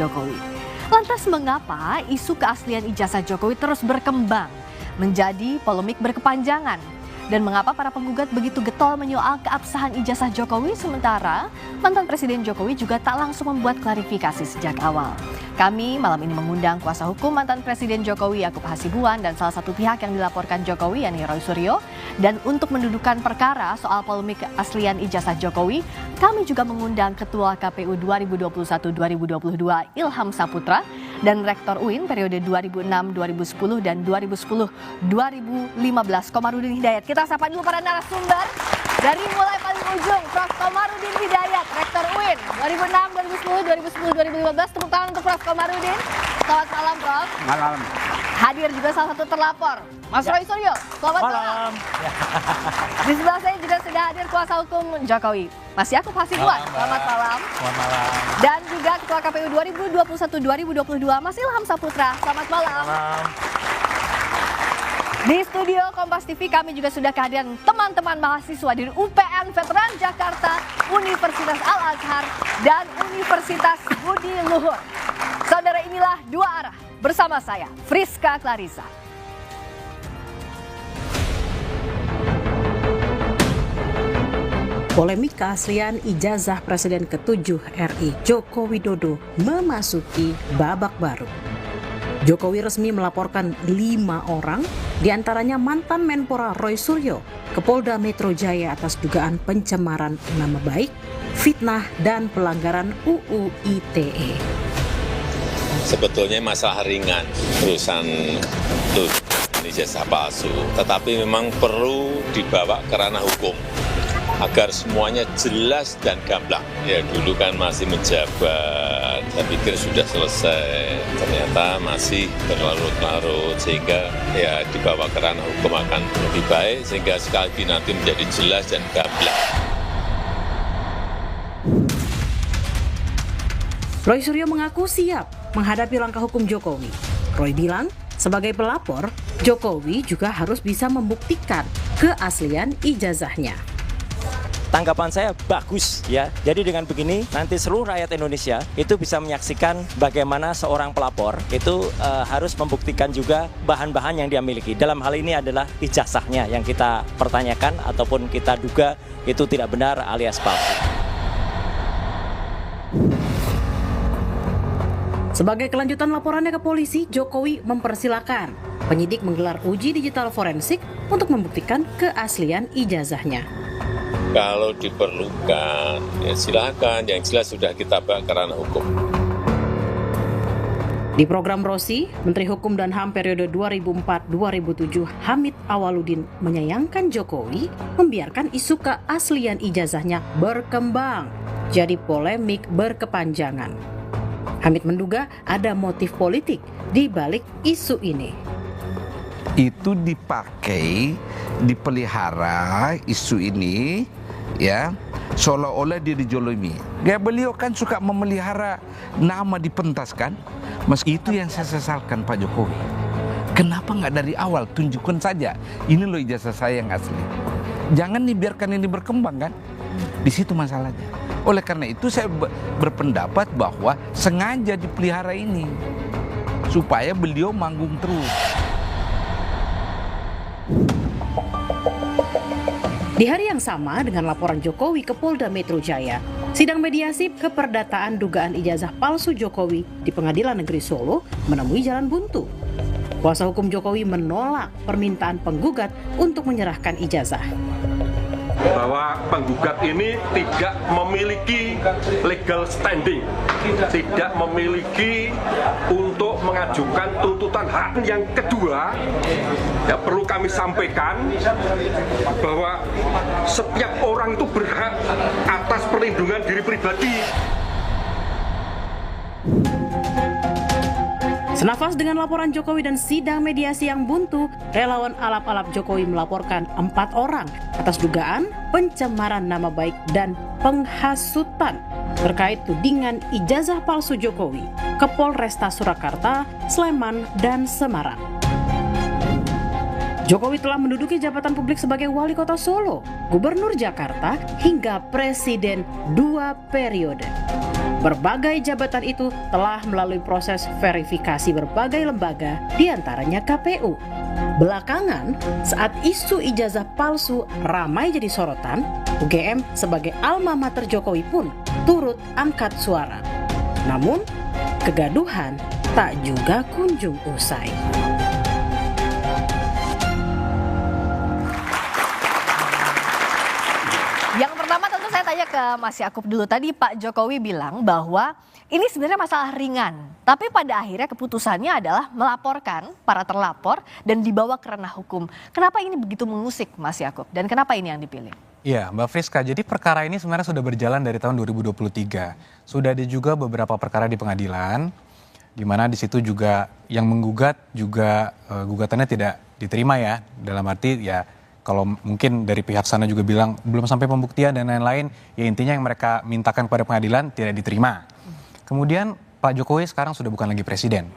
Jokowi. Lantas mengapa isu keaslian ijazah Jokowi terus berkembang menjadi polemik berkepanjangan? Dan mengapa para penggugat begitu getol menyoal keabsahan ijazah Jokowi sementara mantan Presiden Jokowi juga tak langsung membuat klarifikasi sejak awal? Kami malam ini mengundang kuasa hukum mantan Presiden Jokowi Yakub Hasibuan dan salah satu pihak yang dilaporkan Jokowi yakni Roy Suryo. Dan untuk mendudukan perkara soal polemik keaslian ijazah Jokowi, kami juga mengundang Ketua KPU 2021-2022 Ilham Saputra dan Rektor UIN periode 2006-2010 dan 2010-2015 Komarudin Hidayat. Kita sapa dulu para narasumber dari mulai paling ujung, Prof. Komarudin Hidayat, Rektor UIN 2006-2010, 2010-2015. Tepuk tangan untuk Prof. Komarudin. Selamat malam, Prof. Malam. Hadir juga salah satu terlapor, Mas Roy Suryo. Selamat malam. Di sebelah saya juga sudah hadir kuasa hukum Jokowi, Mas Yakub Hasibuan. Selamat malam. Selamat malam. Dan juga Ketua KPU 2021-2022 Mas Ilham Saputra. Selamat malam. Di studio Kompas TV kami juga sudah kehadiran teman-teman mahasiswa dari UPN Veteran Jakarta, Universitas Al-Azhar, dan Universitas Budi Luhur. Saudara, inilah Dua Arah bersama saya, Friska Clarissa. Polemik keaslian ijazah Presiden ke-7 RI Joko Widodo memasuki babak baru. Jokowi resmi melaporkan 5 orang, diantaranya mantan Menpora Roy Suryo, ke Polda Metro Jaya atas dugaan pencemaran nama baik, fitnah, dan pelanggaran UU ITE. Sebetulnya masalah ringan, urusan ijazah palsu, tetapi memang perlu dibawa ke ranah hukum agar semuanya jelas dan gamblang. Ya dulu kan masih menjabat, saya pikir sudah selesai, ternyata masih berlarut-larut, sehingga ya dibawa ke ranah hukum akan lebih baik, sehingga sekali lagi nanti menjadi jelas dan gamblang. Roy Suryo mengaku siap menghadapi langkah hukum Jokowi. Roy bilang, sebagai pelapor, Jokowi juga harus bisa membuktikan keaslian ijazahnya. Tanggapan saya bagus ya. Jadi dengan begini nanti seluruh rakyat Indonesia itu bisa menyaksikan bagaimana seorang pelapor itu harus membuktikan juga bahan-bahan yang dia miliki. Dalam hal ini adalah ijazahnya yang kita pertanyakan ataupun kita duga itu tidak benar alias palsu. Sebagai kelanjutan laporannya ke polisi, Jokowi mempersilahkan penyidik menggelar uji digital forensik untuk membuktikan keaslian ijazahnya. Kalau diperlukan, ya silakan. Yang jelas sudah kita bawa ke ranah hukum. Di program Rosi, Menteri Hukum dan HAM periode 2004-2007 Hamid Awaludin menyayangkan Jokowi membiarkan isu keaslian ijazahnya berkembang jadi polemik berkepanjangan. Hamid menduga ada motif politik di balik isu ini. Itu dipakai, dipelihara isu ini, ya, seolah-olah dia dijolimi. Ya, beliau kan suka memelihara nama dipentaskan. Meski itu yang saya sesalkan Pak Jokowi. Kenapa nggak dari awal tunjukkan saja, ini loh ijazah saya yang asli. Jangan dibiarkan ini berkembang kan? Di situ masalahnya. Oleh karena itu saya berpendapat bahwa sengaja dipelihara ini supaya beliau manggung terus. Di hari yang sama dengan laporan Jokowi ke Polda Metro Jaya, sidang mediasi keperdataan dugaan ijazah palsu Jokowi di Pengadilan Negeri Solo menemui jalan buntu. Kuasa hukum Jokowi menolak permintaan penggugat untuk menyerahkan ijazah. Bahwa penggugat ini tidak memiliki legal standing, tidak memiliki untuk mengajukan tuntutan hak. Yang kedua, ya perlu kami sampaikan bahwa setiap orang itu berhak atas perlindungan diri pribadi. Senafas dengan laporan Jokowi dan sidang mediasi yang buntu, relawan alap-alap Jokowi melaporkan 4 orang atas dugaan pencemaran nama baik dan penghasutan terkait tudingan ijazah palsu Jokowi ke Polresta Surakarta, Sleman, dan Semarang. Jokowi telah menduduki jabatan publik sebagai Wali Kota Solo, Gubernur Jakarta, hingga Presiden 2 periode. Berbagai jabatan itu telah melalui proses verifikasi berbagai lembaga, diantaranya KPU. Belakangan, saat isu ijazah palsu ramai jadi sorotan, UGM sebagai alma mater Jokowi pun turut angkat suara. Namun, kegaduhan tak juga kunjung usai. Yang pertama tentu saya tanya ke Mas Yakub dulu. Tadi Pak Jokowi bilang bahwa ini sebenarnya masalah ringan. Tapi pada akhirnya keputusannya adalah melaporkan para terlapor dan dibawa ke ranah hukum. Kenapa ini begitu mengusik Mas Yakub? Dan kenapa ini yang dipilih? Iya Mbak Friska, jadi perkara ini sebenarnya sudah berjalan dari tahun 2023. Sudah ada juga beberapa perkara di pengadilan, di mana di situ juga yang menggugat juga gugatannya tidak diterima ya. Dalam arti ya kalau mungkin dari pihak sana juga bilang belum sampai pembuktian dan lain-lain, ya intinya yang mereka mintakan kepada pengadilan tidak diterima. Kemudian Pak Jokowi sekarang sudah bukan lagi presiden.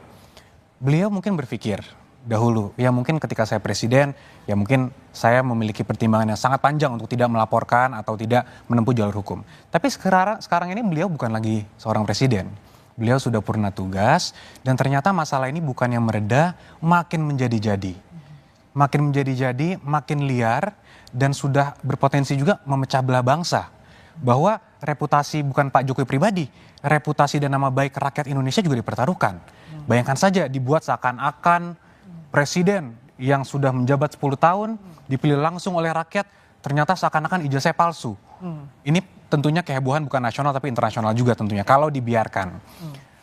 Beliau mungkin berpikir dahulu, ya mungkin ketika saya presiden, ya mungkin saya memiliki pertimbangan yang sangat panjang untuk tidak melaporkan atau tidak menempuh jalur hukum. Tapi sekarang ini beliau bukan lagi seorang presiden. Beliau sudah purna tugas dan ternyata masalah ini bukan yang mereda, makin menjadi-jadi. Makin menjadi-jadi, makin liar, dan sudah berpotensi juga memecah belah bangsa. Bahwa reputasi bukan Pak Jokowi pribadi, reputasi dan nama baik rakyat Indonesia juga dipertaruhkan. Bayangkan saja dibuat seakan-akan presiden yang sudah menjabat 10 tahun, dipilih langsung oleh rakyat, ternyata seakan-akan ijazahnya palsu. Ini tentunya kehebohan bukan nasional tapi internasional juga tentunya, kalau dibiarkan.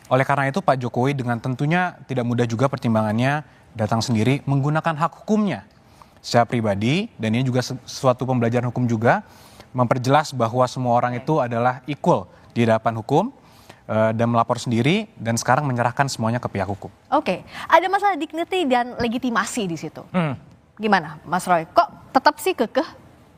Oleh karena itu Pak Jokowi dengan tentunya tidak mudah juga pertimbangannya, datang sendiri menggunakan hak hukumnya secara pribadi, dan ini juga suatu pembelajaran hukum juga, memperjelas bahwa semua orang itu adalah equal di hadapan hukum dan melapor sendiri dan sekarang menyerahkan semuanya ke pihak hukum. Oke, ada masalah dignity dan legitimasi di situ. Gimana Mas Roy? Kok tetap sih kekeh?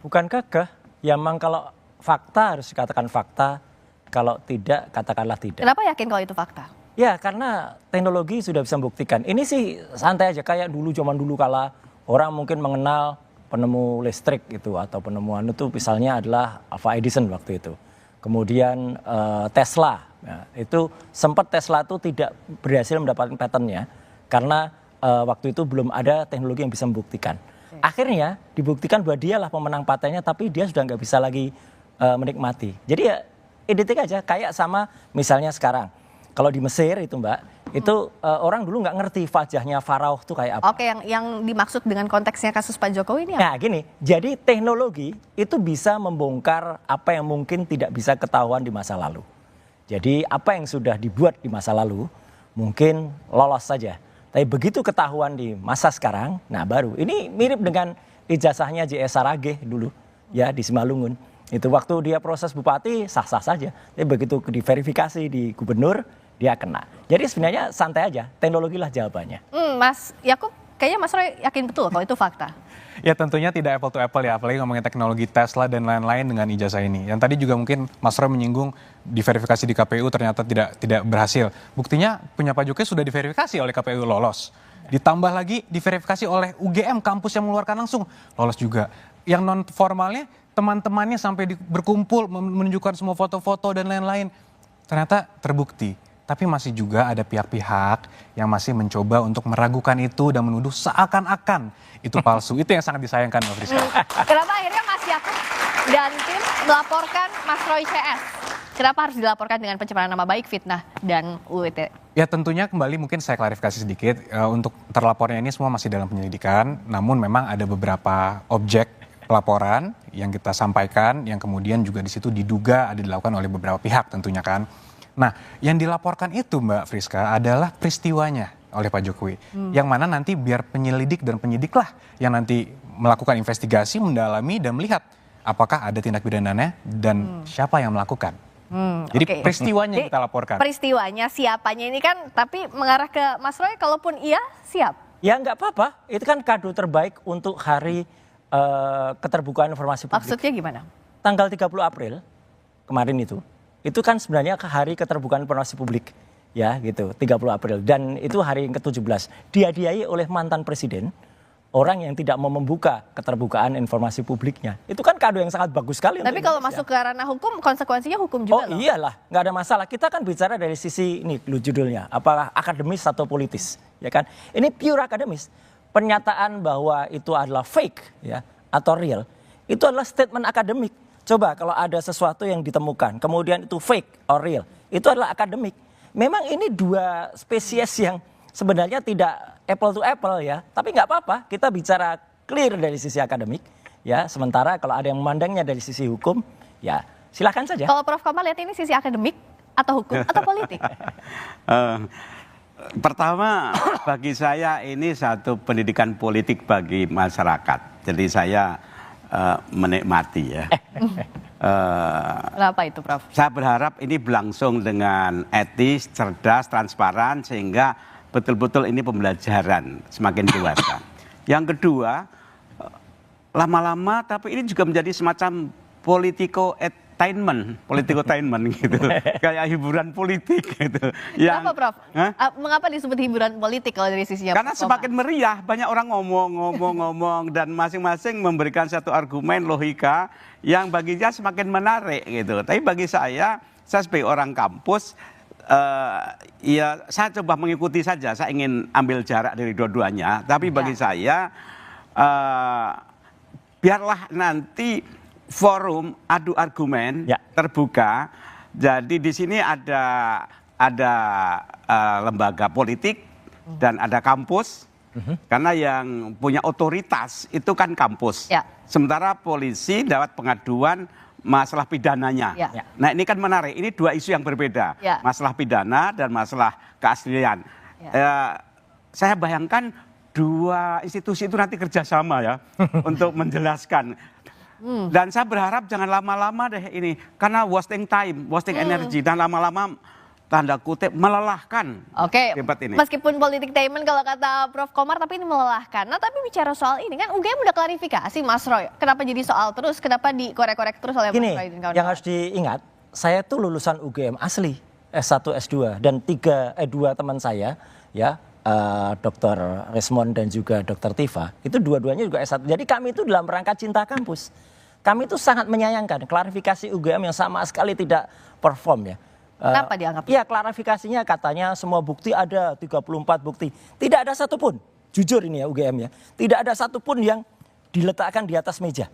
Bukan kekeh, ya memang kalau fakta harus dikatakan fakta, kalau tidak katakanlah tidak. Kenapa yakin kalau itu fakta? Ya karena teknologi sudah bisa membuktikan. Ini sih santai aja, kayak zaman dulu kala orang mungkin mengenal penemu listrik gitu atau penemuan itu misalnya adalah Alva Edison waktu itu. Kemudian Tesla, ya, itu sempat Tesla itu tidak berhasil mendapatkan patentnya karena waktu itu belum ada teknologi yang bisa membuktikan. Akhirnya dibuktikan bahwa dialah pemenang patennya, tapi dia sudah nggak bisa lagi menikmati. Jadi ya identik aja kayak sama misalnya sekarang. Kalau di Mesir itu Mbak, itu orang dulu nggak ngerti wajahnya Faraoh itu kayak apa. Oke, yang dimaksud dengan konteksnya kasus Pak Jokowi ini apa? Nah gini, jadi teknologi itu bisa membongkar apa yang mungkin tidak bisa ketahuan di masa lalu. Jadi apa yang sudah dibuat di masa lalu mungkin lolos saja. Tapi begitu ketahuan di masa sekarang, nah baru. Ini mirip dengan ijazahnya J.S. Saragih dulu ya di Simalungun. Itu waktu dia proses bupati sah-sah saja. Tapi begitu diverifikasi di gubernur, dia kena. Jadi sebenarnya santai aja, teknologi lah jawabannya. Mas Yakub, kayaknya Mas Roy yakin betul kalau itu fakta. Ya tentunya tidak apple to apple ya, apalagi ngomongin teknologi Tesla dan lain-lain dengan ijazah ini. Yang tadi juga mungkin Mas Roy menyinggung diverifikasi di KPU ternyata tidak berhasil. Buktinya punya Pak Jokowi sudah diverifikasi oleh KPU lolos. Ditambah lagi diverifikasi oleh UGM, kampus yang mengeluarkan langsung, lolos juga. Yang non formalnya teman-temannya sampai berkumpul menunjukkan semua foto-foto dan lain-lain. Ternyata terbukti. Tapi masih juga ada pihak-pihak yang masih mencoba untuk meragukan itu dan menuduh seakan-akan itu palsu. Itu yang sangat disayangkan Mbak Friska. Kenapa akhirnya Mas Yakub dan tim melaporkan Mas Roy CS? Kenapa harus dilaporkan dengan pencemaran nama baik, fitnah, dan UIT? Ya tentunya kembali mungkin saya klarifikasi sedikit. Untuk terlapornya ini semua masih dalam penyelidikan. Namun memang ada beberapa objek pelaporan yang kita sampaikan yang kemudian juga di situ diduga ada dilakukan oleh beberapa pihak tentunya kan. Nah, yang dilaporkan itu Mbak Friska adalah peristiwanya oleh Pak Jokowi. Yang mana nanti biar penyelidik dan penyidiklah yang nanti melakukan investigasi, mendalami dan melihat apakah ada tindak pidananya dan siapa yang melakukan. Jadi peristiwanya yang kita laporkan. Peristiwanya, siapanya ini kan tapi mengarah ke Mas Roy, kalaupun iya siap. Ya nggak apa-apa, itu kan kado terbaik untuk hari keterbukaan informasi publik. Maksudnya gimana? Tanggal 30 April kemarin itu kan sebenarnya hari keterbukaan informasi publik ya gitu 30 April dan itu hari yang ke-17 dihadiahi oleh mantan presiden orang yang tidak mau membuka keterbukaan informasi publiknya. Itu kan kado yang sangat bagus sekali. Tapi kalau masuk ke ranah hukum, konsekuensinya hukum juga loh. Iyalah, nggak ada masalah. Kita kan bicara dari sisi ini judulnya, apakah akademis atau politis, ya kan? Ini pure akademis. Pernyataan bahwa itu adalah fake, ya, atau real, itu adalah statement akademik. Coba kalau ada sesuatu yang ditemukan, kemudian itu fake or real, itu adalah akademik. Memang ini dua spesies yang sebenarnya tidak apple to apple ya, tapi nggak apa-apa, kita bicara clear dari sisi akademik, ya. Sementara kalau ada yang memandangnya dari sisi hukum, ya silakan saja. Kalau Prof. Komar lihat ini sisi akademik atau hukum atau politik? Pertama, bagi saya ini satu pendidikan politik bagi masyarakat. Jadi saya menikmati ya. Kenapa itu, Prof? Saya berharap ini berlangsung dengan etis, cerdas, transparan, sehingga betul-betul ini pembelajaran semakin dewasa. Yang kedua, lama-lama tapi ini juga menjadi semacam politico-tainment gitu. Kayak hiburan politik gitu. Kenapa, Prof? Mengapa disebut hiburan politik kalau dari sisinya? Karena semakin meriah, banyak orang ngomong dan masing-masing memberikan satu argumen logika yang baginya semakin menarik gitu. Tapi bagi saya sebagai orang kampus, ya saya coba mengikuti saja, saya ingin ambil jarak dari dua-duanya. Tapi bagi saya, biarlah nanti forum adu argumen terbuka. Jadi di sini ada lembaga politik dan ada kampus. Karena yang punya otoritas itu kan kampus. Sementara polisi dapat pengaduan masalah pidananya. Nah ini kan menarik, ini dua isu yang berbeda. Masalah pidana dan masalah keaslian. Saya bayangkan dua institusi itu nanti kerjasama ya untuk menjelaskan. Dan saya berharap jangan lama-lama deh ini. Karena wasting time, wasting energy. Dan lama-lama tanda kutip melelahkan. Oke, debat ini. Meskipun politik tainment kalau kata Prof. Komar, tapi ini melelahkan. Nah tapi bicara soal ini kan UGM udah klarifikasi Mas Roy. Kenapa jadi soal terus, kenapa dikorek-korek terus oleh Mas Roy dan kawan-kawan? Yang harus diingat, saya tuh lulusan UGM asli, S1, S2. Dan 2 teman saya, ya, Dr. Resmond dan juga Dr. Tifa, itu dua-duanya juga S1. Jadi kami itu dalam rangka cinta kampus. Kami itu sangat menyayangkan klarifikasi UGM yang sama sekali tidak perform ya. Kenapa dianggap? Iya, klarifikasinya katanya semua bukti ada, 34 bukti. Tidak ada satupun, jujur ini ya UGM ya, tidak ada satupun yang diletakkan di atas meja.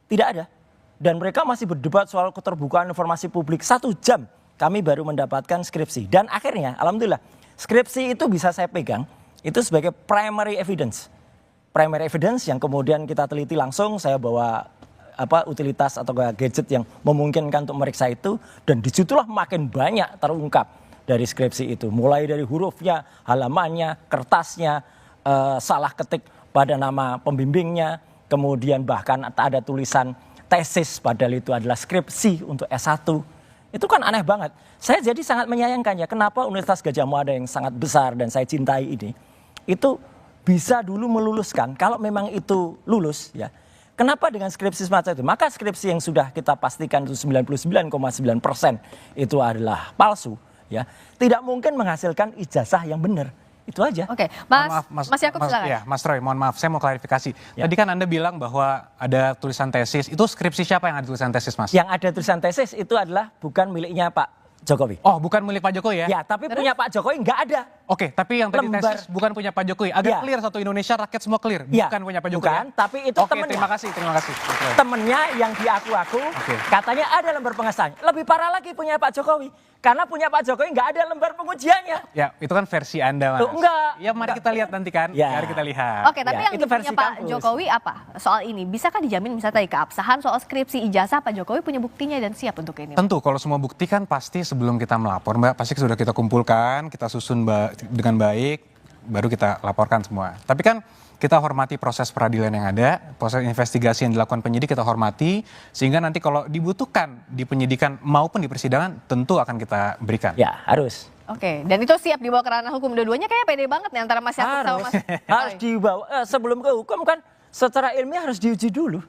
Tidak ada. Dan mereka masih berdebat soal keterbukaan informasi publik. 1 jam kami baru mendapatkan skripsi. Dan akhirnya, alhamdulillah, skripsi itu bisa saya pegang, itu sebagai primary evidence. Primary evidence yang kemudian kita teliti langsung, saya bawa utilitas atau gadget yang memungkinkan untuk meriksa itu, dan disitulah makin banyak terungkap dari skripsi itu, mulai dari hurufnya, halamannya, kertasnya, salah ketik pada nama pembimbingnya, kemudian bahkan ada tulisan tesis padahal itu adalah skripsi untuk S1. Itu kan aneh banget. Saya jadi sangat menyayangkan ya, kenapa Universitas Gadjah Mada yang sangat besar dan saya cintai ini itu bisa dulu meluluskan, kalau memang itu lulus ya. Kenapa dengan skripsi semacam itu? Maka skripsi yang sudah kita pastikan itu 99,9% itu adalah palsu, ya. Tidak mungkin menghasilkan ijazah yang benar. Itu aja. Oke, Mas Yakub silakan. Ya, Mas Roy, mohon maaf, saya mau klarifikasi. Tadi kan Anda bilang bahwa ada tulisan tesis. Itu skripsi siapa yang ada tulisan tesis, Mas? Yang ada tulisan tesis itu adalah bukan miliknya Pak Jokowi. Oh, bukan milik Pak Jokowi ya? Ya, tapi punya Pak Jokowi nggak ada. Oke, tapi yang tadi tesis bukan punya Pak Jokowi. Agak clear satu Indonesia, rakyat semua clear. Bukan punya Pak Jokowi. Bukan, tapi itu temennya. Terima kasih. Temennya yang diaku-aku, katanya ada lembar pengesahan. Lebih parah lagi punya Pak Jokowi. Karena punya Pak Jokowi nggak ada lembar pengujiannya. Ya, itu kan versi Anda, Mas. Enggak. Ya, mari kita lihat nanti kan. Mari kita lihat. Oke, tapi yang punya Pak Jokowi apa? Soal ini, bisakah dijamin misalnya tadi keabsahan soal skripsi ijazah Pak Jokowi punya buktinya dan siap untuk ini? Tentu, kalau semua bukti kan pasti sebelum kita melapor, Mbak, pasti sudah kita kumpulkan, kita susun dengan baik, baru kita laporkan semua. Tapi kan kita hormati proses peradilan yang ada, proses investigasi yang dilakukan penyidik kita hormati, sehingga nanti kalau dibutuhkan di penyidikan maupun di persidangan tentu akan kita berikan. Ya, harus. Oke, dan itu siap dibawa ke ranah hukum. Dua-duanya kayak pede banget nih antara Mas Yakub sama Mas. Harus dibawa, sebelum ke hukum kan secara ilmiah harus diuji dulu.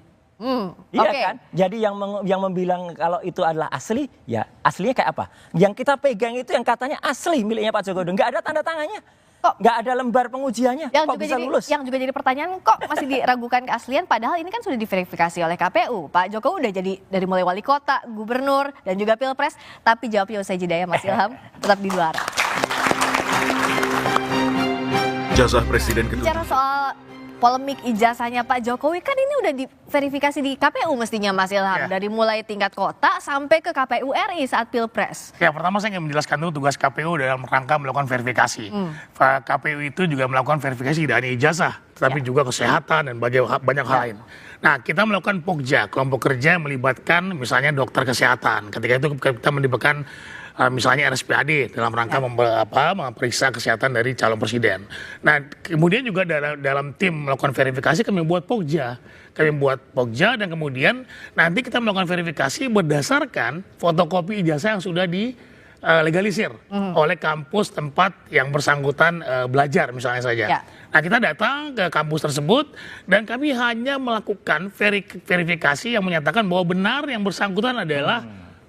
Iya Oke. kan? Jadi yang membilang kalau itu adalah asli, ya aslinya kayak apa? Yang kita pegang itu yang katanya asli miliknya Pak Joko Widodo, nggak ada tanda tangannya. Kok- Nggak ada lembar pengujiannya, Yang kok juga bisa jadi lulus? yang juga jadi pertanyaan, kok masih diragukan keaslian padahal ini kan sudah diverifikasi oleh KPU. Pak Jokowi udah jadi dari mulai wali kota, gubernur dan juga Pilpres, tapi jawabnya usai jeda ya Mas Ilham. Tetap di luar. Ijazah Presiden kedua. Bicara soal polemik ijazahnya Pak Jokowi, kan ini udah diverifikasi di KPU mestinya Mas Ilham. Ya. Dari mulai tingkat kota sampai ke KPU RI saat Pilpres. Ya, pertama saya ingin menjelaskan dulu tugas KPU dalam rangka melakukan verifikasi. KPU itu juga melakukan verifikasi tidak hanya ijazah, tetapi juga kesehatan dan banyak hal lain. Nah, kita melakukan POKJA, kelompok kerja yang melibatkan misalnya dokter kesehatan. Ketika itu kita melibatkan misalnya RSPAD dalam rangka memeriksa kesehatan dari calon presiden. Nah, kemudian juga dalam tim melakukan verifikasi kami buat POKJA. Kami buat POKJA dan kemudian nanti kita melakukan verifikasi berdasarkan fotokopi ijazah yang sudah dilegalisir oleh kampus tempat yang bersangkutan belajar misalnya saja. Ya. Nah, kita datang ke kampus tersebut dan kami hanya melakukan verifikasi yang menyatakan bahwa benar yang bersangkutan adalah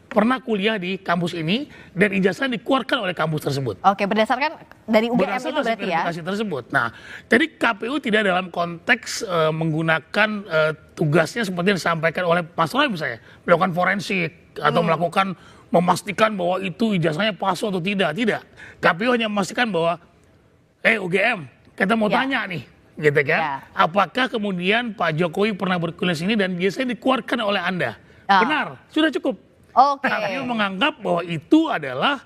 pernah kuliah di kampus ini dan ijazah dikeluarkan oleh kampus tersebut. Oke, berdasarkan dari UGM Berdasarkan itu berarti ya. verifikasi tersebut. Nah, jadi KPU tidak dalam konteks menggunakan tugasnya seperti yang disampaikan oleh Mas Roy misalnya, melakukan forensik atau memastikan bahwa itu ijazahnya palsu atau tidak. Tidak. KPU hanya memastikan bahwa UGM, kita mau tanya nih, gitu kan? Apakah kemudian Pak Jokowi pernah berkuliah sini dan ijazahnya dikeluarkan oleh Anda? Benar, sudah cukup. Oke. KPU menganggap bahwa itu adalah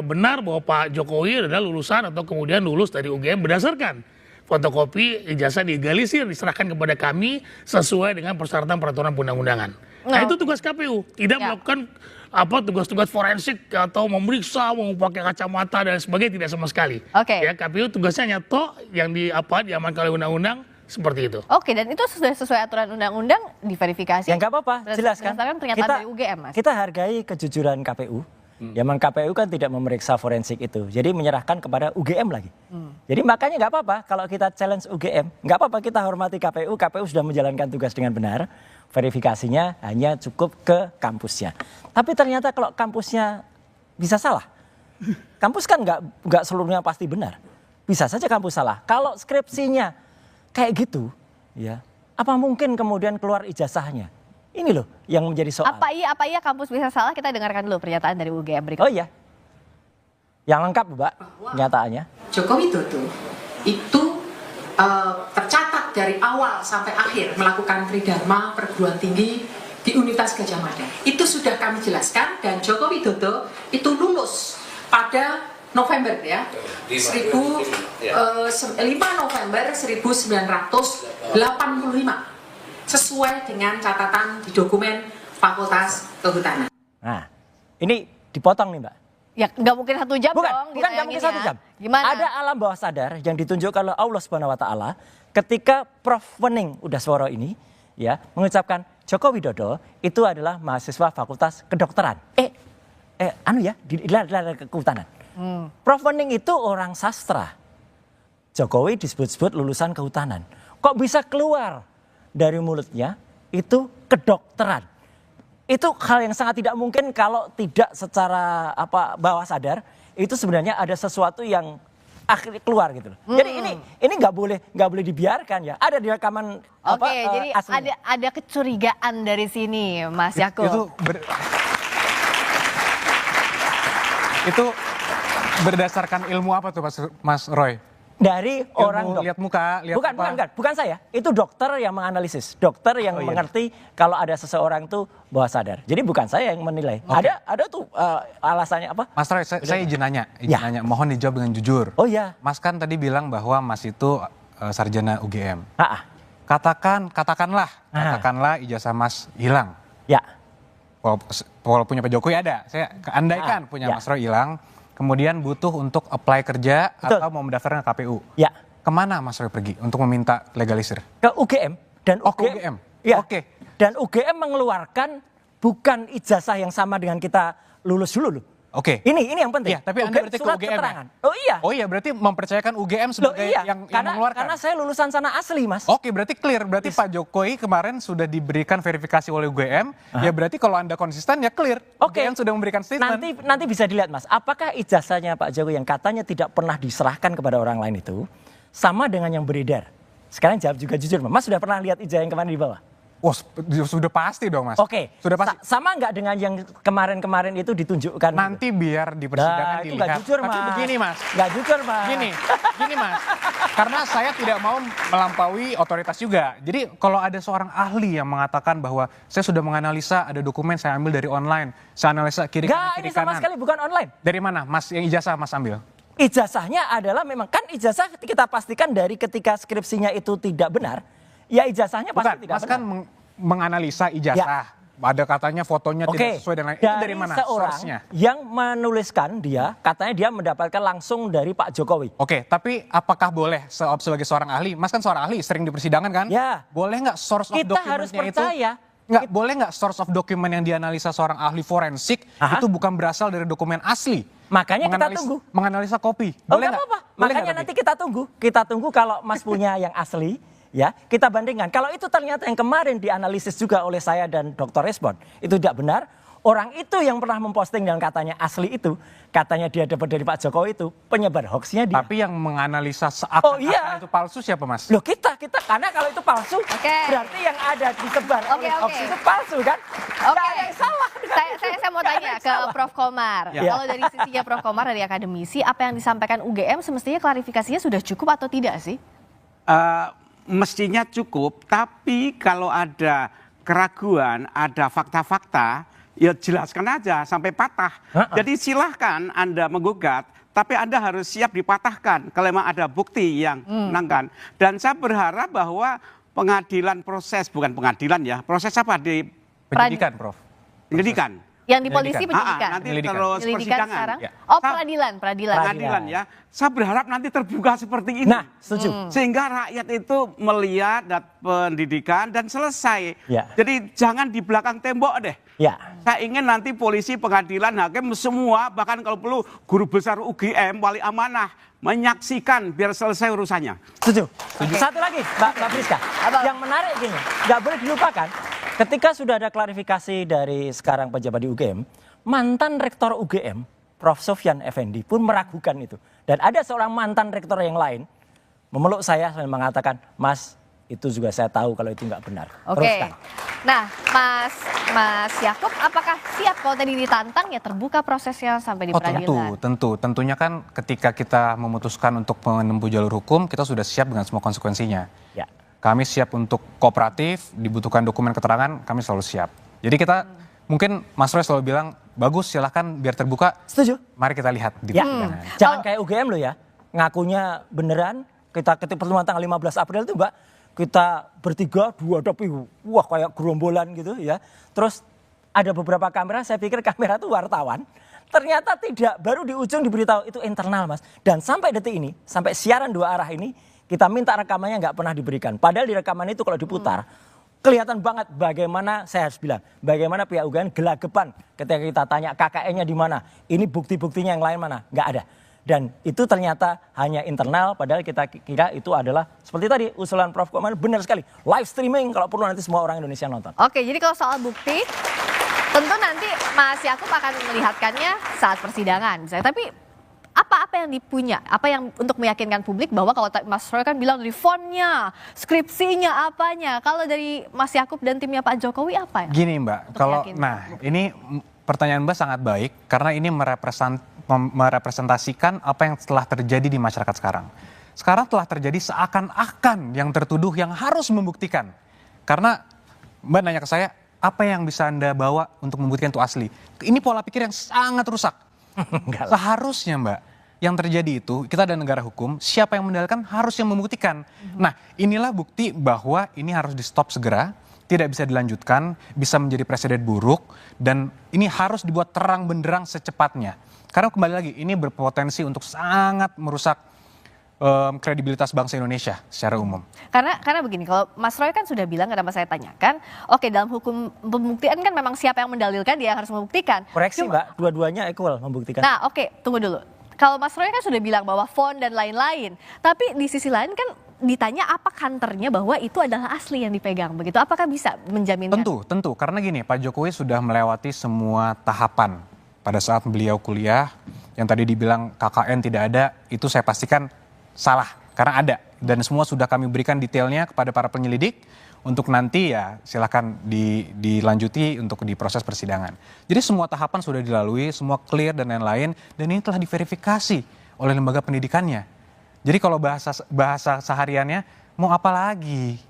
benar bahwa Pak Jokowi adalah lulusan atau kemudian lulus dari UGM berdasarkan fotokopi ijazah dilegalisir diserahkan kepada kami sesuai dengan persyaratan peraturan perundang-undangan. Nah, itu tugas KPU, tidak melakukan tugas-tugas forensik atau memeriksa, mau pakai kacamata dan sebagainya, tidak sama sekali. Oke. Ya, KPU tugasnya hanya yang diamankan oleh undang-undang seperti itu. Oke, dan itu sudah sesuai aturan undang-undang diverifikasi. Ya nggak apa-apa, jelaskan. Berdasarkan pernyataan dari UGM, Mas. Kita hargai kejujuran KPU. Ya, memang KPU kan tidak memeriksa forensik itu, jadi menyerahkan kepada UGM lagi. Jadi makanya nggak apa-apa kalau kita challenge UGM, nggak apa-apa, kita hormati KPU. KPU sudah menjalankan tugas dengan benar. Verifikasinya hanya cukup ke kampusnya. Tapi ternyata kalau kampusnya bisa salah, kampus kan nggak seluruhnya pasti benar. Bisa saja kampus salah. Kalau skripsinya kayak gitu, ya apa mungkin kemudian keluar ijazahnya? Ini loh yang menjadi soal. Apa iya kampus bisa salah? Kita dengarkan dulu pernyataan dari UGM berikut. Oh iya, yang lengkap Mbak pernyataannya. Joko Widodo itu tercatat dari awal sampai akhir melakukan tridharma perguruan tinggi di Universitas Gadjah Mada. Itu sudah kami jelaskan dan Joko Widodo itu lulus pada November ya, 5 November 1985 sesuai dengan catatan di dokumen Fakultas Kehutanan. Nah, ini dipotong nih Mbak. Ya nggak mungkin 1 jam Bukan dong. nggak mungkin 1 jam. Gimana? Ada alam bawah sadar yang ditunjukkan oleh Allah Subhanahu Wa Taala ketika Prof. Wening Udaswara ini ya mengucapkan Joko Widodo itu adalah mahasiswa Fakultas Kedokteran. Di Kehutanan. Prof. Wening itu orang sastra. Jokowi disebut-sebut lulusan kehutanan. Kok bisa keluar dari mulutnya itu kedokteran? Itu hal yang sangat tidak mungkin kalau tidak secara bawah sadar itu sebenarnya ada sesuatu yang akhirnya keluar gitu loh. Jadi ini nggak boleh dibiarkan ya. Ada di rekaman jadi aslinya. ada kecurigaan dari sini, Mas Yakub. Itu berdasarkan ilmu apa tuh Mas Roy? Dari orang dokter. Lihat muka, lihat Bukan saya. Itu dokter yang menganalisis. Dokter yang mengerti kalau ada seseorang tuh bawah sadar. Jadi bukan saya yang menilai. Okay. Ada tuh alasannya apa? Mas Roy, saya izin nanya. Mohon dijawab dengan jujur. Oh iya. Mas kan tadi bilang bahwa Mas itu sarjana UGM. Katakanlah ijazah Mas hilang. Ya. Walaupun punya Pak Jokowi ada. Saya andaikan punya Mas Roy hilang. Kemudian butuh untuk apply kerja atau mau mendaftarkan ke KPU. Ya. Kemana Mas Roy pergi untuk meminta legalisir? Ke UGM. Dan ke UGM? Ya. Oke. Dan UGM mengeluarkan bukan ijazah yang sama dengan kita lulus dulu loh. Oke. Ini yang penting. Iya, tapi Anda berarti ke surat UGM keterangan. ya? Oh iya. Oh iya, berarti mempercayakan UGM sebagai yang mengeluarkan. Karena saya lulusan sana asli, Mas. Oke, berarti clear. Berarti Pak Jokowi kemarin sudah diberikan verifikasi oleh UGM. Ya berarti kalau Anda konsisten ya clear. Oke. UGM sudah memberikan statement. Nanti bisa dilihat, Mas. Apakah ijazahnya Pak Jokowi yang katanya tidak pernah diserahkan kepada orang lain itu sama dengan yang beredar? Sekarang jawab juga jujur, Mas sudah pernah lihat ijazah yang kemarin di bawah? Oh, sudah pasti dong, Mas. Oke. Sudah pasti. Sama nggak dengan yang kemarin-kemarin itu ditunjukkan? Nanti biar di persidangan itu dilihat. nggak jujur, Mas. Tapi begini, Mas. Nggak jujur, Mas. Gini, Mas. Karena saya tidak mau melampaui otoritas juga. Jadi kalau ada seorang ahli yang mengatakan bahwa saya sudah menganalisa ada dokumen saya ambil dari online, saya analisa kiri kanan, Nggak, ini sama sekali bukan online. Dari mana, Mas? Yang ijazah Mas ambil? Ijazahnya adalah memang kan ijazah kita pastikan dari ketika skripsinya itu tidak benar, ya ijazahnya pasti tidak Mas benar. kan menganalisa ijazah. Ada katanya fotonya tidak sesuai dengan itu dari mana seorang source-nya? Yang menuliskan dia, katanya dia mendapatkan langsung dari Pak Jokowi. Oke, tapi apakah boleh sebagai seorang ahli, Mas kan seorang ahli, sering di persidangan kan? Ya. Boleh nggak source of Kita harus dokumennya percaya. Nggak, boleh nggak source of dokumen yang dianalisa seorang ahli forensik itu bukan berasal dari dokumen asli? Makanya kita tunggu. Menganalisa kopi. Oh, Boleh nggak apa-apa. Boleh Makanya nanti kita tunggu. Kita tunggu kalau Mas punya yang asli. Ya, kita bandingkan. Kalau itu ternyata yang kemarin dianalisis juga oleh saya dan Dr. Respon, itu tidak benar. Orang itu yang pernah memposting dan katanya asli itu, katanya dia dapat dari Pak Jokowi itu, penyebar hoaxnya dia. Tapi yang menganalisa seakan-akan itu palsu siapa, Mas? Loh kita, karena kalau itu palsu, berarti yang ada disebar oleh hoax itu palsu kan? Oke, salah. Saya mau tanya ke Prof. Komar. Ya. Kalau dari sisinya Prof. Komar dari akademisi, apa yang disampaikan UGM semestinya klarifikasinya sudah cukup atau tidak sih? Mestinya cukup, tapi kalau ada keraguan, ada fakta-fakta, ya jelaskan aja sampai patah. Jadi silahkan Anda menggugat, tapi Anda harus siap dipatahkan kalau memang ada bukti yang menangkan. Dan saya berharap bahwa pengadilan bukan pengadilan ya, proses apa di penyidikan, Prof. Penyidikan. Yang di polisi penyidikan. Nanti terus persidangan. Sekarang? Oh, peradilan ya. Saya berharap nanti terbuka seperti ini. Nah, setuju. Sehingga rakyat itu melihat pendidikan dan selesai. Ya. Jadi jangan di belakang tembok deh. Ya. Saya ingin nanti polisi, pengadilan, hakim semua, bahkan kalau perlu guru besar UGM, wali amanah, menyaksikan biar selesai urusannya. Setuju. Satu lagi, Mbak Priska. Yang menarik gini, nggak boleh dilupakan. Ketika sudah ada klarifikasi dari sekarang pejabat di UGM, mantan rektor UGM, Prof. Sofyan Effendi pun meragukan itu. Dan ada seorang mantan rektor yang lain memeluk saya dan mengatakan, Mas, itu juga saya tahu kalau itu nggak benar. Oke. Teruskan. Nah, Mas Yakub, apakah siap kalau tadi ditantang ya terbuka prosesnya sampai di peradilan? Tentunya kan ketika kita memutuskan untuk menempuh jalur hukum, kita sudah siap dengan semua konsekuensinya. Ya. Kami siap untuk kooperatif, dibutuhkan dokumen keterangan, kami selalu siap. Jadi kita mungkin Mas Roy selalu bilang, bagus silahkan biar terbuka. Setuju. Mari kita lihat di persidangan. Jangan kayak UGM loh ya, ngakunya beneran, kita ketika pertemuan tanggal 15 April itu Mbak, kita bertiga, dihadapi, wah kayak gerombolan gitu ya. Terus ada beberapa kamera, saya pikir kamera itu wartawan. Ternyata tidak, baru di ujung diberitahu itu internal Mas. Dan sampai detik ini, sampai siaran dua arah ini, kita minta rekamannya nggak pernah diberikan. Padahal di rekaman itu kalau diputar, kelihatan banget bagaimana, saya harus bilang, bagaimana pihak UGM gelagapan ketika kita tanya KKN-nya di mana, ini bukti-buktinya yang lain mana, nggak ada. Dan itu ternyata hanya internal, padahal kita kira itu adalah, seperti tadi usulan Prof. Komar, benar sekali, live streaming kalau perlu nanti semua orang Indonesia nonton. Oke, jadi kalau soal bukti, tentu nanti Mas Yakub akan melihatkannya saat persidangan. Tapi apa yang dipunya, apa yang untuk meyakinkan publik bahwa kalau Mas Roy kan bilang dari fontnya, skripsinya, apanya. Kalau dari Mas Yakub dan timnya Pak Jokowi apa ya? Gini Mbak, ini pertanyaan Mbak sangat baik karena ini merepresentasikan apa yang telah terjadi di masyarakat sekarang. Sekarang telah terjadi seakan-akan yang tertuduh yang harus membuktikan. Karena Mbak nanya ke saya, apa yang bisa Anda bawa untuk membuktikan itu asli? Ini pola pikir yang sangat rusak. Seharusnya Mbak, yang terjadi itu kita ada negara hukum, siapa yang mendalilkan harus yang membuktikan. Nah, inilah bukti bahwa ini harus di stop segera, tidak bisa dilanjutkan, bisa menjadi presiden buruk, dan ini harus dibuat terang benderang secepatnya. Karena kembali lagi, ini berpotensi untuk sangat merusak kredibilitas bangsa Indonesia secara umum. Karena begini, kalau Mas Roy kan sudah bilang, kenapa saya tanyakan, oke, dalam hukum pembuktian kan memang siapa yang mendalilkan dia yang harus membuktikan. Koreksi Mbak, dua-duanya equal membuktikan. Nah oke, tunggu dulu. Kalau Mas Roy kan sudah bilang bahwa font dan lain-lain, tapi di sisi lain kan ditanya apa kantornya bahwa itu adalah asli yang dipegang, begitu? Apakah bisa menjaminkan? Tentu. Karena gini, Pak Jokowi sudah melewati semua tahapan pada saat beliau kuliah. Yang tadi dibilang KKN tidak ada, itu saya pastikan salah, karena ada. Dan semua sudah kami berikan detailnya kepada para penyelidik, untuk nanti ya silakan dilanjuti untuk di proses persidangan. Jadi semua tahapan sudah dilalui, semua clear dan lain-lain, dan ini telah diverifikasi oleh lembaga pendidikannya. Jadi kalau bahasa sehariannya, mau apa lagi?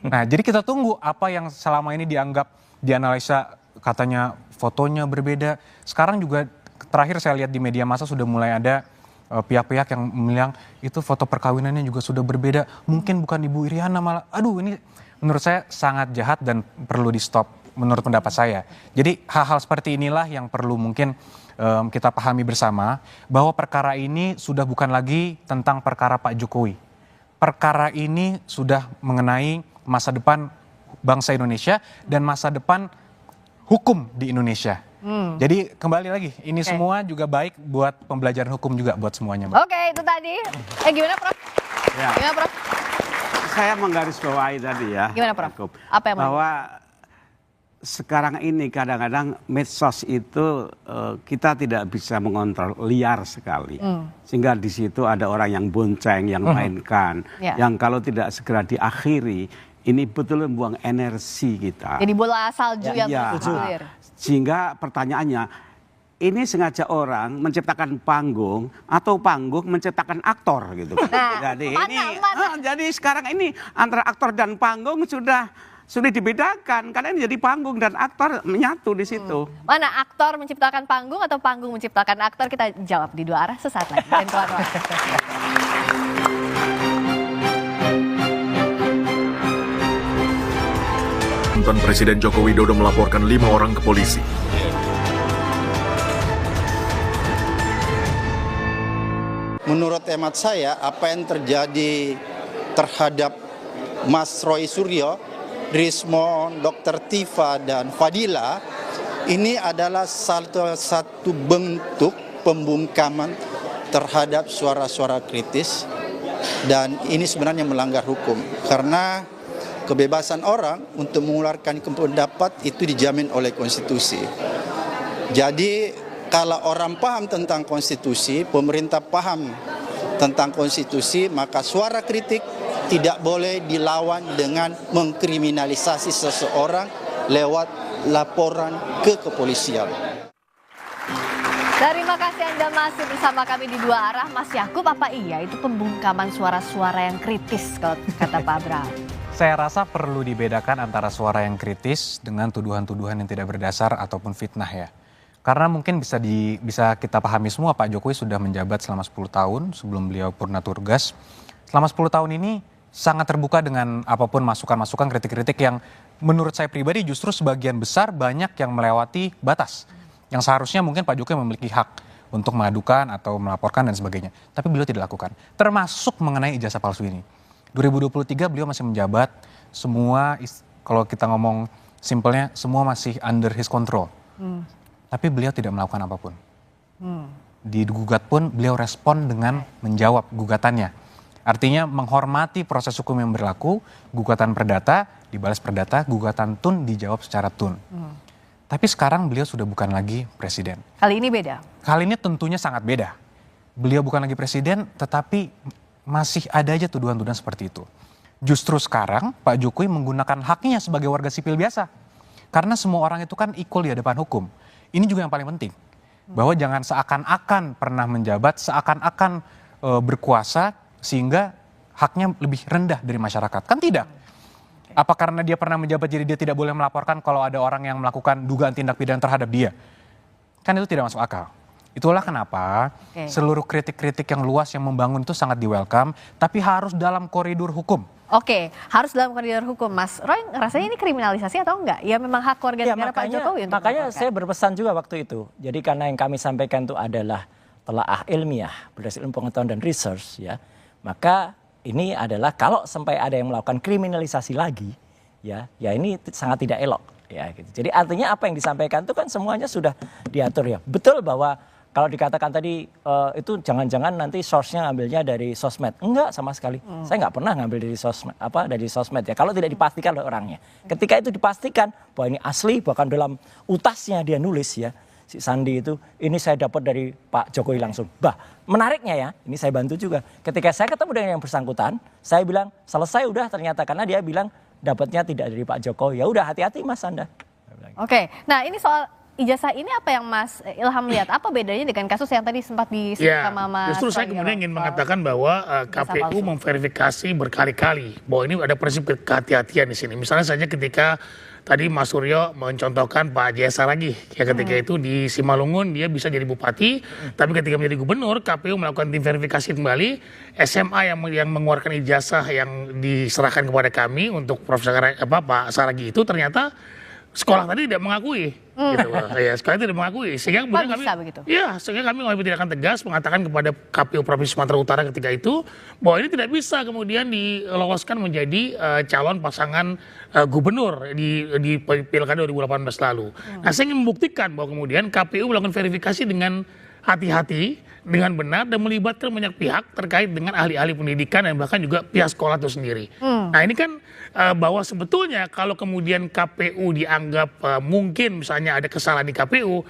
Nah, jadi kita tunggu apa yang selama ini dianggap, dianalisa katanya fotonya berbeda. Sekarang juga terakhir saya lihat di media massa sudah mulai ada pihak-pihak yang bilang itu foto perkawinannya juga sudah berbeda. Mungkin bukan Ibu Iriana malah. Aduh, ini menurut saya sangat jahat dan perlu di stop menurut pendapat saya. Jadi hal-hal seperti inilah yang perlu mungkin kita pahami bersama, bahwa perkara ini sudah bukan lagi tentang perkara Pak Jokowi. Perkara ini sudah mengenai masa depan bangsa Indonesia dan masa depan hukum di Indonesia. Jadi kembali lagi, ini semua juga baik buat pembelajaran hukum juga buat semuanya, Mbak. Oke, itu tadi. Gimana, Prof? Ya. Gimana, Prof? Saya menggarisbawahi tadi ya. Gimana, Prof? Apa yang bahwa sekarang ini kadang-kadang medsos itu kita tidak bisa mengontrol, liar sekali. Sehingga di situ ada orang yang bonceng, yang mainkan, yang kalau tidak segera diakhiri, ini betul membuang energi kita. Jadi bola salju yang bergulir. Sehingga pertanyaannya, ini sengaja orang menciptakan panggung atau panggung menciptakan aktor gitu. Nah, jadi sekarang ini antara aktor dan panggung sudah dibedakan, karena ini jadi panggung dan aktor menyatu di situ. Mana aktor menciptakan panggung atau panggung menciptakan aktor? Kita jawab di dua arah sesaat lagi. Dan keluar. Mantan Presiden Joko Widodo melaporkan 5 orang ke polisi. Menurut hemat saya, apa yang terjadi terhadap Mas Roy Suryo, Rismon, Dr. Tifa, dan Fadila, ini adalah satu bentuk pembungkaman terhadap suara-suara kritis, dan ini sebenarnya melanggar hukum, karena kebebasan orang untuk mengeluarkan pendapat itu dijamin oleh konstitusi. Jadi kalau orang paham tentang konstitusi, pemerintah paham tentang konstitusi, maka suara kritik tidak boleh dilawan dengan mengkriminalisasi seseorang lewat laporan ke kepolisian. Terima kasih Anda masih bersama kami di dua arah. Mas Yakub, apa iya itu pembungkaman suara-suara yang kritis kalau kata Pak Abraham? Saya rasa perlu dibedakan antara suara yang kritis dengan tuduhan-tuduhan yang tidak berdasar ataupun fitnah ya. Karena mungkin bisa kita pahami semua, Pak Jokowi sudah menjabat selama 10 tahun sebelum beliau purna tugas. Selama 10 tahun ini sangat terbuka dengan apapun masukan-masukan, kritik-kritik yang menurut saya pribadi justru sebagian besar banyak yang melewati batas. Yang seharusnya mungkin Pak Jokowi memiliki hak untuk mengadukan atau melaporkan dan sebagainya. Tapi beliau tidak lakukan. Termasuk mengenai ijazah palsu ini. 2023 beliau masih menjabat, semua kalau kita ngomong simpelnya semua masih under his control. Tapi beliau tidak melakukan apapun. Digugat pun beliau respon dengan menjawab gugatannya. Artinya menghormati proses hukum yang berlaku, gugatan perdata dibalas perdata, gugatan tun dijawab secara tun. Tapi sekarang beliau sudah bukan lagi presiden. Kali ini beda? Kali ini tentunya sangat beda. Beliau bukan lagi presiden, tetapi masih ada aja tuduhan-tuduhan seperti itu. Justru sekarang Pak Jokowi menggunakan haknya sebagai warga sipil biasa. Karena semua orang itu kan equal di hadapan hukum. Ini juga yang paling penting. Bahwa jangan seakan-akan pernah menjabat, seakan-akan berkuasa sehingga haknya lebih rendah dari masyarakat. Kan tidak. Apa karena dia pernah menjabat jadi dia tidak boleh melaporkan kalau ada orang yang melakukan dugaan tindak pidana terhadap dia? Kan itu tidak masuk akal. Itulah kenapa seluruh kritik-kritik yang luas yang membangun itu sangat di-welcome, tapi harus dalam koridor hukum. Oke, harus dalam koridor hukum. Mas Roy, rasanya ini kriminalisasi atau enggak? Ya memang hak warga negara Pak Jokowi untuk makanya saya berpesan juga waktu itu. Jadi karena yang kami sampaikan itu adalah telaah ilmiah, berdasarkan ilmu pengetahuan dan research ya. maka ini adalah kalau sampai ada yang melakukan kriminalisasi lagi, ya ini sangat tidak elok. Ya, gitu. Jadi artinya apa yang disampaikan itu kan semuanya sudah diatur ya. Betul bahwa kalau dikatakan tadi itu jangan-jangan nanti source-nya ngambilnya dari sosmed. Enggak sama sekali. Saya nggak pernah ngambil dari sosmed ya. Kalau tidak dipastikan oleh orangnya. Ketika itu dipastikan bahwa ini asli, bahkan dalam utasnya dia nulis ya. Si Sandi itu, ini saya dapat dari Pak Jokowi langsung. Menariknya ya, ini saya bantu juga. Ketika saya ketemu dengan yang bersangkutan, saya bilang selesai udah ternyata, karena dia bilang dapatnya tidak dari Pak Jokowi. Ya udah hati-hati Mas Anda. Oke, nah ini soal ijazah ini apa yang Mas Ilham lihat? Apa bedanya dengan kasus yang tadi sempat disebut sama Mas? Justru saya kemudian ingin mengatakan bahwa KPU memverifikasi berkali-kali bahwa ini ada prinsip kehati-hatian di sini. Misalnya saja ketika tadi Mas Suryo mencontohkan Pak Jaya Saragih, ya ketika itu di Simalungun dia bisa jadi bupati, tapi ketika menjadi gubernur KPU melakukan tim verifikasi kembali, SMA yang mengeluarkan ijazah yang diserahkan kepada kami untuk Profesor Pak Saragih itu ternyata sekolah tadi tidak mengakui, gitu. Ya, sekolah tidak mengakui, sehingga kemudian kami, sehingga kami mengambil tindakan tegas mengatakan kepada KPU Provinsi Sumatera Utara ketika itu bahwa ini tidak bisa kemudian diloloskan menjadi calon pasangan gubernur di Pilkada 2018 lalu. Nah, saya ingin membuktikan bahwa kemudian KPU melakukan verifikasi dengan hati-hati, dengan benar dan melibatkan banyak pihak terkait dengan ahli-ahli pendidikan dan bahkan juga pihak sekolah itu sendiri. Nah, ini kan bahwa sebetulnya kalau kemudian KPU dianggap mungkin misalnya ada kesalahan di KPU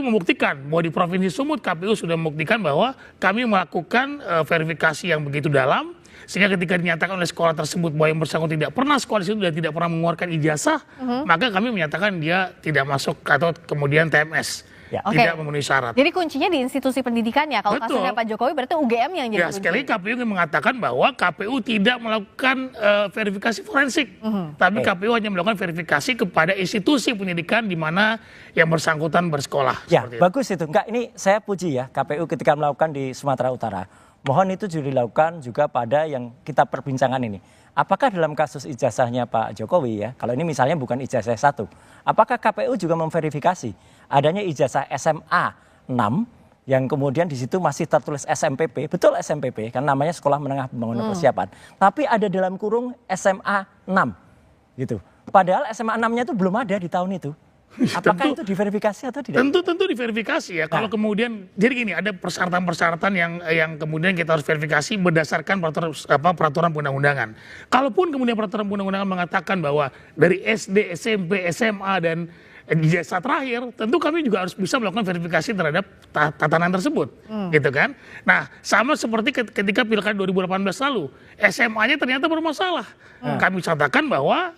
membuktikan bahwa di Provinsi Sumut KPU sudah membuktikan bahwa kami melakukan verifikasi yang begitu dalam, sehingga ketika dinyatakan oleh sekolah tersebut bahwa yang bersangkutan tidak pernah sekolah di situ dan tidak pernah mengeluarkan ijazah, maka kami menyatakan dia tidak masuk atau kemudian TMS. Tidak memenuhi syarat. Jadi kuncinya di institusi pendidikan ya. Kalau kasusnya Pak Jokowi berarti UGM yang jadi kunci. Sekali KPU ingin mengatakan bahwa KPU tidak melakukan verifikasi forensik. Tapi KPU hanya melakukan verifikasi kepada institusi pendidikan di mana yang bersangkutan bersekolah. Ya, bagus itu. Enggak, ini saya puji ya KPU ketika melakukan di Sumatera Utara. Mohon itu juga dilakukan juga pada yang kita perbincangkan ini. Apakah dalam kasus ijazahnya Pak Jokowi ya, kalau ini misalnya bukan ijazah 1, apakah KPU juga memverifikasi adanya ijazah SMA 6 yang kemudian di situ masih tertulis SMPP, betul SMPP, kan namanya Sekolah Menengah Pembangunan Persiapan, tapi ada dalam kurung SMA 6 gitu. Padahal SMA 6-nya itu belum ada di tahun itu. Apakah itu diverifikasi atau tidak? Tentu diverifikasi ya. Kalau kemudian, jadi gini, ada persyaratan-persyaratan yang kemudian kita harus verifikasi berdasarkan peraturan undang-undangan. Kalaupun kemudian peraturan undang-undangan mengatakan bahwa dari SD, SMP, SMA dan ijazah terakhir, tentu kami juga harus bisa melakukan verifikasi terhadap tatanan tersebut, gitu kan? Nah, sama seperti ketika Pilkada 2018 lalu, SMA-nya ternyata bermasalah. Kami katakan bahwa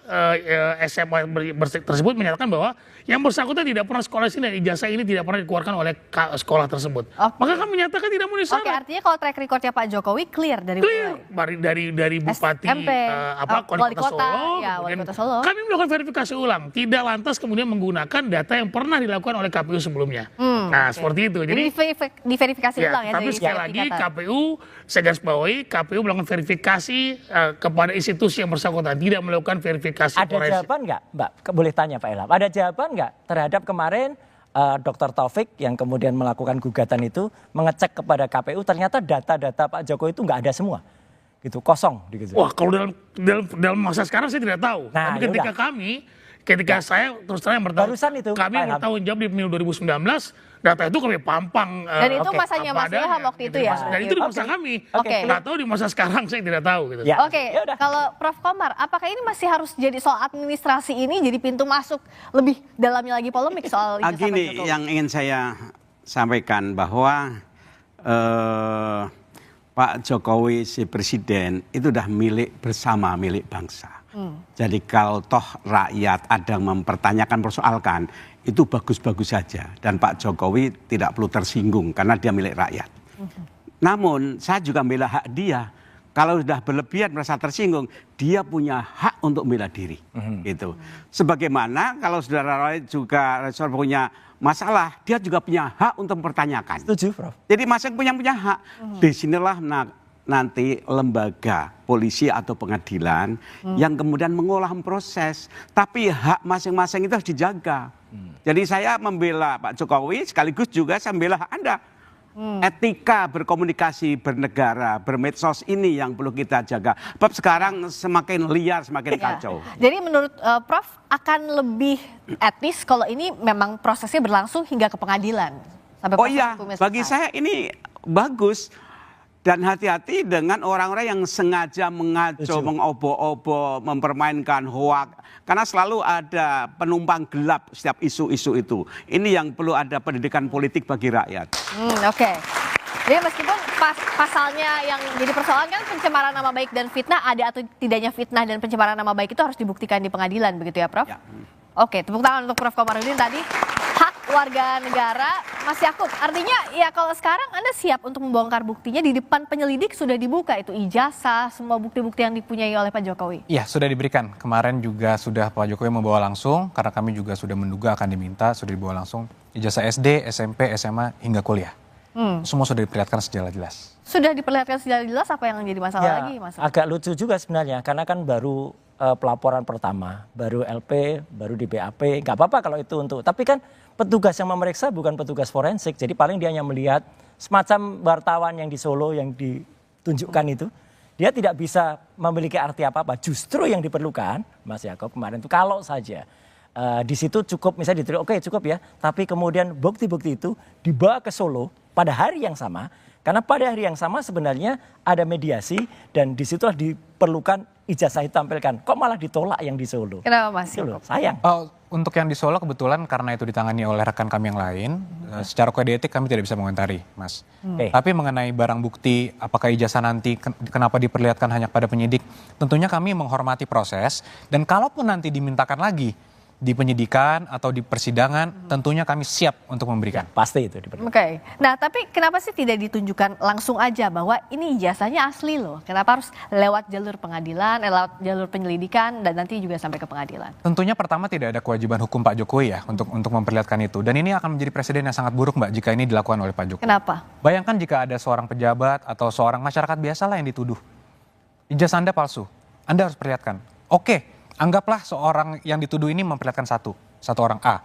SMA tersebut menyatakan bahwa yang bersangkutan tidak pernah sekolah di sini dan ijazah ini tidak pernah dikeluarkan oleh sekolah tersebut. Maka kami menyatakan tidak memenuhi syarat. Oke, artinya kalau track recordnya Pak Jokowi clear dari bupati wali kota Solo, kami melakukan verifikasi ulang, tidak lantas kemudian menggunakan data yang pernah dilakukan oleh KPU sebelumnya. Nah, seperti itu. Jadi diverifikasi ulang ya. Tapi sekali lagi KPU, saya garis bawahi, KPU melakukan verifikasi kepada institusi yang bersangkutan, tidak melakukan verifikasi. Ada jawaban nggak, Mbak? Boleh tanya Pak Ilham. Ada jawaban nggak terhadap kemarin Dr. Taufik yang kemudian melakukan gugatan itu mengecek kepada KPU ternyata data-data Pak Jokowi itu nggak ada semua, gitu, kosong. Gitu. Wah, kalau dalam masa sekarang saya tidak tahu. Nah, tapi ketika saya terus terang kami bertanggung jawab di pemilu 2019, data itu kami pampang. Dan itu masanya Mas Ilham waktu itu ya? Dan itu di masa kami. Nggak tahu di masa sekarang saya tidak tahu. Gitu. Kalau Prof. Komar, apakah ini masih harus jadi soal administrasi ini jadi pintu masuk lebih dalamnya lagi polemik soal ijazah Pak Jokowi? Gini, yang ingin saya sampaikan bahwa Pak Jokowi si presiden itu udah milik bersama, milik bangsa. Jadi kalau toh rakyat ada yang mempertanyakan, persoalkan, itu bagus-bagus saja. Dan Pak Jokowi tidak perlu tersinggung karena dia milik rakyat. Namun saya juga membela hak dia. Kalau sudah berlebihan merasa tersinggung, dia punya hak untuk membela diri. Gitu. Sebagaimana kalau saudara juga punya masalah, dia juga punya hak untuk mempertanyakan. Setuju, Prof. Jadi masing-masing punya hak. Disinilah nanti lembaga polisi atau pengadilan yang kemudian mengolah proses. Tapi hak masing-masing itu harus dijaga. Jadi saya membela Pak Jokowi sekaligus juga saya membela hak Anda. Etika berkomunikasi, bernegara, bermedsos ini yang perlu kita jaga. Sebab sekarang semakin liar, semakin kacau. Jadi menurut Prof akan lebih etis kalau ini memang prosesnya berlangsung hingga ke pengadilan. Oh iya, bagi saya ini bagus. Dan hati-hati dengan orang-orang yang sengaja mengaco, mengobo-obo, mempermainkan hoak. Karena selalu ada penumpang gelap setiap isu-isu itu. Ini yang perlu ada pendidikan politik bagi rakyat. Oke. Jadi meskipun pasalnya yang jadi persoalan kan pencemaran nama baik dan fitnah, ada atau tidaknya fitnah dan pencemaran nama baik itu harus dibuktikan di pengadilan, begitu ya Prof? Ya. Oke, tepuk tangan untuk Prof Komarudin tadi. Hak warga negara, Mas Yakub. Artinya ya kalau sekarang Anda siap untuk membongkar buktinya di depan penyelidik sudah dibuka itu ijazah, semua bukti-bukti yang dipunyai oleh Pak Jokowi. Iya, sudah diberikan. Kemarin juga sudah Pak Jokowi membawa langsung, karena kami juga sudah menduga akan diminta, sudah dibawa langsung ijazah SD, SMP, SMA, hingga kuliah. Semua sudah diperlihatkan secara jelas. Sudah diperlihatkan secara jelas, apa yang jadi masalah lagi, Mas? Agak lucu juga sebenarnya, karena kan baru pelaporan pertama, baru LP, baru di BAP, nggak apa-apa kalau itu untuk, tapi kan petugas yang memeriksa bukan petugas forensik, jadi paling dia hanya melihat semacam wartawan yang di Solo yang ditunjukkan itu, dia tidak bisa memiliki arti apa-apa. Justru yang diperlukan, Mas Yakob kemarin itu kalau saja di situ cukup misalnya diterima, oke cukup ya, tapi kemudian bukti-bukti itu dibawa ke Solo pada hari yang sama, karena pada hari yang sama sebenarnya ada mediasi dan di situlah diperlukan ijazah ditampilkan. Kok malah ditolak yang di Solo? Kenapa Mas? Sayang. Untuk yang di Solo kebetulan karena itu ditangani oleh rekan kami yang lain, secara kode etik kami tidak bisa mengomentari, Mas. Tapi mengenai barang bukti, apakah ijazah nanti kenapa diperlihatkan hanya pada penyidik, tentunya kami menghormati proses dan kalaupun nanti dimintakan lagi di penyidikan atau di persidangan, tentunya kami siap untuk memberikan. Pasti itu diperlukan. Oke. Nah, tapi kenapa sih tidak ditunjukkan langsung aja bahwa ini ijazahnya asli loh? Kenapa harus lewat jalur pengadilan, lewat jalur penyelidikan, dan nanti juga sampai ke pengadilan? Tentunya pertama tidak ada kewajiban hukum Pak Jokowi ya untuk memperlihatkan itu. Dan ini akan menjadi presiden yang sangat buruk Mbak jika ini dilakukan oleh Pak Jokowi. Kenapa? Bayangkan jika ada seorang pejabat atau seorang masyarakat biasa lah yang dituduh. Ijazah Anda palsu, Anda harus perlihatkan. Oke. Anggaplah seorang yang dituduh ini memperlihatkan satu orang A.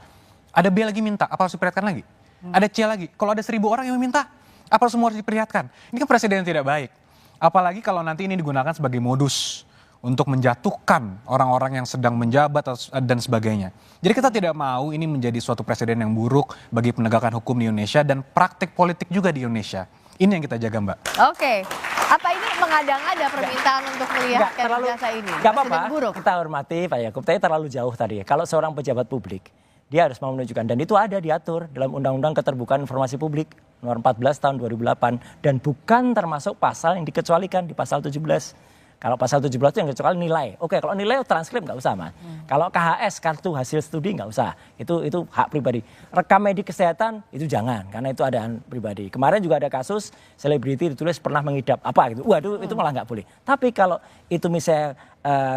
Ada B lagi minta, apa harus diperlihatkan lagi? Ada C lagi. Kalau ada 1000 orang yang meminta, apa semua harus diperlihatkan? Ini kan presiden yang tidak baik. Apalagi kalau nanti ini digunakan sebagai modus untuk menjatuhkan orang-orang yang sedang menjabat dan sebagainya. Jadi kita tidak mau ini menjadi suatu presiden yang buruk bagi penegakan hukum di Indonesia dan praktik politik juga di Indonesia. Ini yang kita jaga, Mbak. Oke. Apa ini mengada-ngada permintaan untuk melihat ijazah ini? Gak apa-apa, kita hormati Pak Yakub, tapi terlalu jauh tadi. Kalau seorang pejabat publik, dia harus mau menunjukkan. Dan itu ada diatur dalam Undang-Undang Keterbukaan Informasi Publik nomor 14 tahun 2008. Dan bukan termasuk pasal yang dikecualikan di pasal 17. Kalau pasal 17 itu yang kecuali nilai. Oke, kalau nilai transkrip nggak usah, Mas. Kalau KHS, kartu hasil studi nggak usah. Itu hak pribadi. Rekam medik kesehatan itu jangan, karena itu adaan pribadi. Kemarin juga ada kasus selebriti ditulis pernah mengidap apa gitu. Waduh, itu malah nggak boleh. Tapi kalau itu misalnya